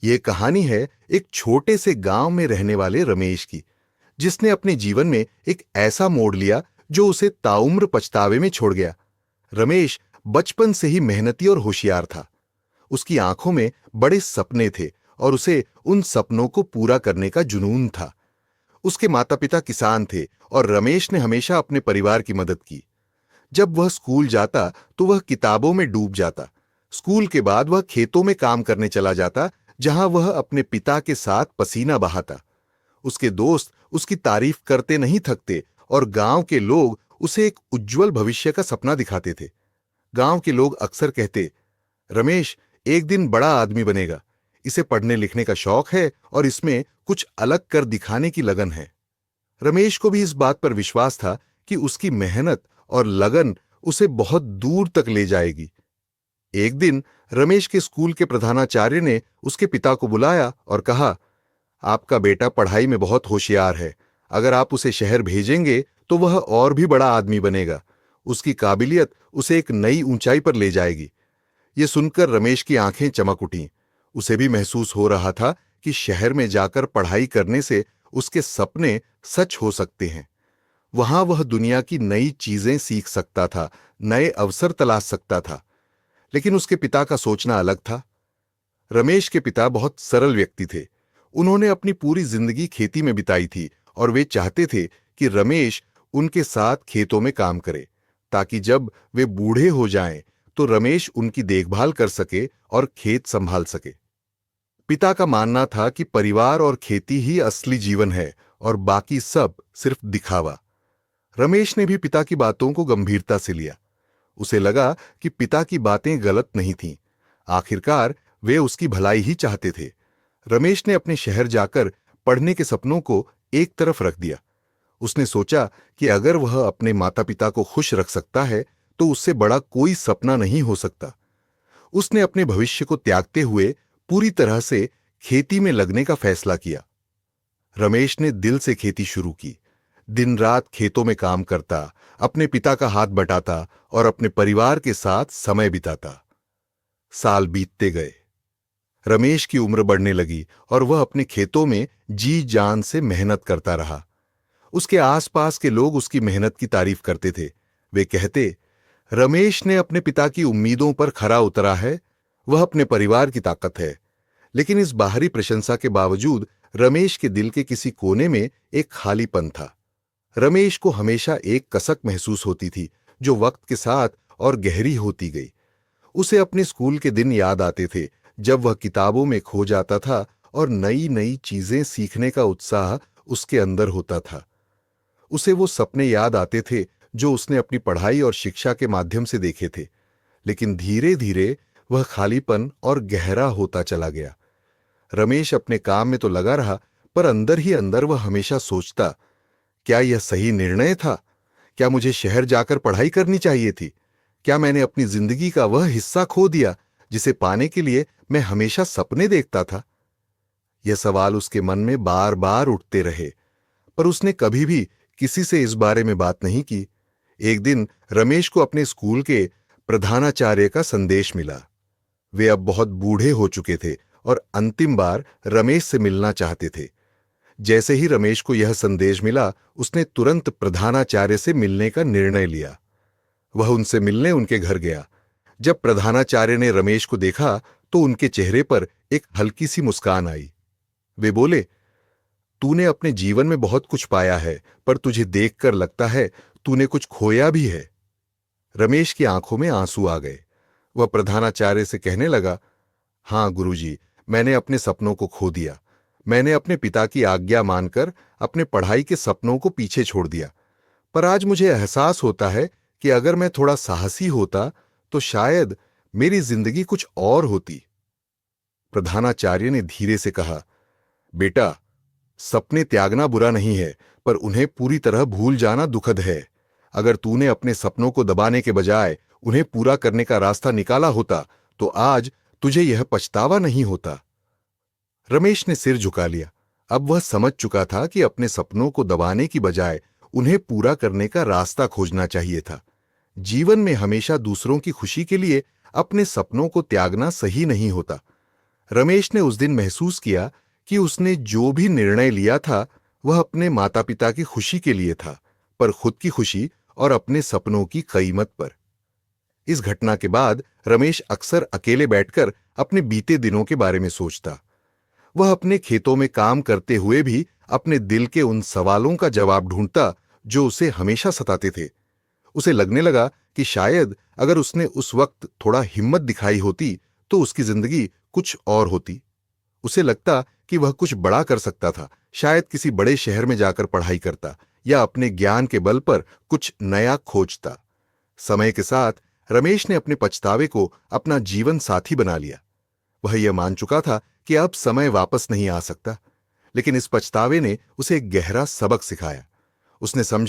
ये कहानी है एक छोटे से गांव में रहने वाले रमेश की, जिसने अपने जीवन में एक ऐसा मोड़ लिया जो उसे ताउम्र पछतावे में छोड़ गया। रमेश बचपन से ही मेहनती और होशियार था। उसकी आंखों में बड़े सपने थे और उसे उन सपनों को पूरा करने का जुनून था। उसके माता पिता किसान थे और रमेश ने हमेशा अपने परिवार की मदद की। जब वह स्कूल जाता तो वह किताबों में डूब जाता। स्कूल के बाद वह खेतों में काम करने चला जाता, जहां वह अपने पिता के साथ पसीना बहाता। उसके दोस्त उसकी तारीफ करते नहीं थकते और गांव के लोग उसे एक उज्जवल भविष्य का सपना दिखाते थे। गांव के लोग अक्सर कहते, रमेश एक दिन बड़ा आदमी बनेगा, इसे पढ़ने लिखने का शौक है और इसमें कुछ अलग कर दिखाने की लगन है। रमेश को भी इस बात पर विश्वास था कि उसकी मेहनत और लगन उसे बहुत दूर तक ले जाएगी। एक दिन रमेश के स्कूल के प्रधानाचार्य ने उसके पिता को बुलाया और कहा, आपका बेटा पढ़ाई में बहुत होशियार है। अगर आप उसे शहर भेजेंगे तो वह और भी बड़ा आदमी बनेगा। उसकी काबिलियत उसे एक नई ऊंचाई पर ले जाएगी। ये सुनकर रमेश की आंखें चमक उठीं। उसे भी महसूस हो रहा था कि शहर में जाकर पढ़ाई करने से उसके सपने सच हो सकते हैं। वहां वह दुनिया की नई चीजें सीख सकता था, नए अवसर तलाश सकता था। लेकिन उसके पिता का सोचना अलग था। रमेश के पिता बहुत सरल व्यक्ति थे। उन्होंने अपनी पूरी जिंदगी खेती में बिताई थी और वे चाहते थे कि रमेश उनके साथ खेतों में काम करे, ताकि जब वे बूढ़े हो जाएं तो रमेश उनकी देखभाल कर सके और खेत संभाल सके। पिता का मानना था कि परिवार और खेती ही असली जीवन है और बाकी सब सिर्फ दिखावा। रमेश ने भी पिता की बातों को गंभीरता से लिया। उसे लगा कि पिता की बातें गलत नहीं थीं। आखिरकार वे उसकी भलाई ही चाहते थे। रमेश ने अपने शहर जाकर पढ़ने के सपनों को एक तरफ रख दिया। उसने सोचा कि अगर वह अपने माता पिता को खुश रख सकता है तो उससे बड़ा कोई सपना नहीं हो सकता। उसने अपने भविष्य को त्यागते हुए पूरी तरह से खेती में लगने का फैसला किया। रमेश ने दिल से खेती शुरू की। दिन रात खेतों में काम करता, अपने पिता का हाथ बटाता और अपने परिवार के साथ समय बिताता। साल बीतते गए। रमेश की उम्र बढ़ने लगी और वह अपने खेतों में जी जान से मेहनत करता रहा। उसके आसपास के लोग उसकी मेहनत की तारीफ करते थे। वे कहते, रमेश ने अपने पिता की उम्मीदों पर खरा उतरा है, वह अपने परिवार की ताकत है। लेकिन इस बाहरी प्रशंसा के बावजूद रमेश के दिल के किसी कोने में एक खालीपन था। रमेश को हमेशा एक कसक महसूस होती थी, जो वक्त के साथ और गहरी होती गई। उसे अपने स्कूल के दिन याद आते थे, जब वह किताबों में खो जाता था और नई नई चीजें सीखने का उत्साह उसके अंदर होता था। उसे वो सपने याद आते थे जो उसने अपनी पढ़ाई और शिक्षा के माध्यम से देखे थे। लेकिन धीरे धीरे वह खालीपन और गहरा होता चला गया। रमेश अपने काम में तो लगा रहा, पर अंदर ही अंदर वह हमेशा सोचता, क्या यह सही निर्णय था? क्या मुझे शहर जाकर पढ़ाई करनी चाहिए थी? क्या मैंने अपनी जिंदगी का वह हिस्सा खो दिया जिसे पाने के लिए मैं हमेशा सपने देखता था? यह सवाल उसके मन में बार बार उठते रहे, पर उसने कभी भी किसी से इस बारे में बात नहीं की। एक दिन रमेश को अपने स्कूल के प्रधानाचार्य का संदेश मिला। वे अब बहुत बूढ़े हो चुके थे और अंतिम बार रमेश से मिलना चाहते थे। जैसे ही रमेश को यह संदेश मिला, उसने तुरंत प्रधानाचार्य से मिलने का निर्णय लिया। वह उनसे मिलने उनके घर गया। जब प्रधानाचार्य ने रमेश को देखा तो उनके चेहरे पर एक हल्की सी मुस्कान आई। वे बोले, तूने अपने जीवन में बहुत कुछ पाया है, पर तुझे देखकर लगता है तूने कुछ खोया भी है। रमेश की आंखों में आंसू आ गए। वह प्रधानाचार्य से कहने लगा, हाँ गुरुजी, मैंने अपने सपनों को खो दिया। मैंने अपने पिता की आज्ञा मानकर अपने पढ़ाई के सपनों को पीछे छोड़ दिया। पर आज मुझे एहसास होता है कि अगर मैं थोड़ा साहसी होता तो शायद मेरी जिंदगी कुछ और होती। प्रधानाचार्य ने धीरे से कहा, बेटा, सपने त्यागना बुरा नहीं है, पर उन्हें पूरी तरह भूल जाना दुखद है। अगर तूने अपने सपनों को दबाने के बजाय उन्हें पूरा करने का रास्ता निकाला होता तो आज तुझे यह पछतावा नहीं होता। रमेश ने सिर झुका लिया। अब वह समझ चुका था कि अपने सपनों को दबाने की बजाय उन्हें पूरा करने का रास्ता खोजना चाहिए था। जीवन में हमेशा दूसरों की खुशी के लिए अपने सपनों को त्यागना सही नहीं होता। रमेश ने उस दिन महसूस किया कि उसने जो भी निर्णय लिया था वह अपने माता पिता की खुशी के लिए था, पर खुद की खुशी और अपने सपनों की कीमत पर। इस घटना के बाद रमेश अक्सर अकेले बैठकर अपने बीते दिनों के बारे में सोचता। वह अपने खेतों में काम करते हुए भी अपने दिल के उन सवालों का जवाब ढूंढता जो उसे हमेशा सताते थे। उसे लगने लगा कि शायद अगर उसने उस वक्त थोड़ा हिम्मत दिखाई होती तो उसकी जिंदगी कुछ और होती। उसे लगता कि वह कुछ बड़ा कर सकता था, शायद किसी बड़े शहर में जाकर पढ़ाई करता या अपने ज्ञान के बल पर कुछ नया खोजता। समय के साथ रमेश ने अपने पछतावे को अपना जीवन साथी बना लिया। वह यह मान चुका था कि अब समय वापस नहीं आ सकता, लेकिन इस पछतावे ने उसे एक गहरा सबक सिखाया। उसने समझा